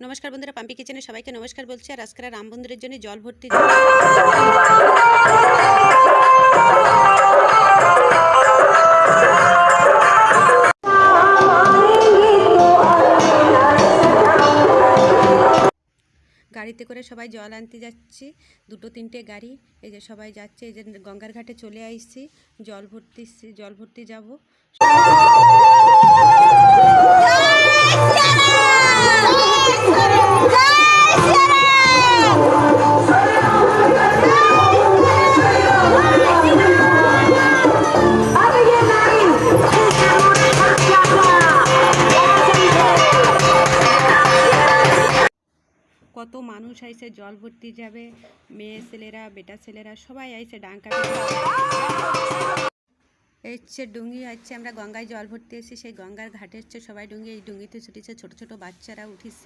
নমস্কার বন্ধুরা, পাম্পি কিচেনে সবাইকে নমস্কার বলছি। আর আজকে রাম বন্ধুরের জন্য জল ভর্তি গাড়িতে করে সবাই জল আনতে যাচ্ছি। দুটো তিনটে গাড়ি, এই যে সবাই যাচ্ছে। এই যে গঙ্গার ঘাটে চলে আসছি, জল ভর্তি যাব। কত মানুষ আইছে জল ভর্তি যাবে, মেয়ে ছেলেরা বেটা ছেলেরা সবাই আইছে। ডাঙ্কা এই হচ্ছে ডুঙ্গি, হচ্ছে আমরা গঙ্গায় জল ভর্তি এসেছি। সেই গঙ্গার ঘাটে হচ্ছে সবাই ডুঙ্গি, এই ডুঙ্গিতে ছুটিছে, ছোট ছোট বাচ্চারা উঠিছে।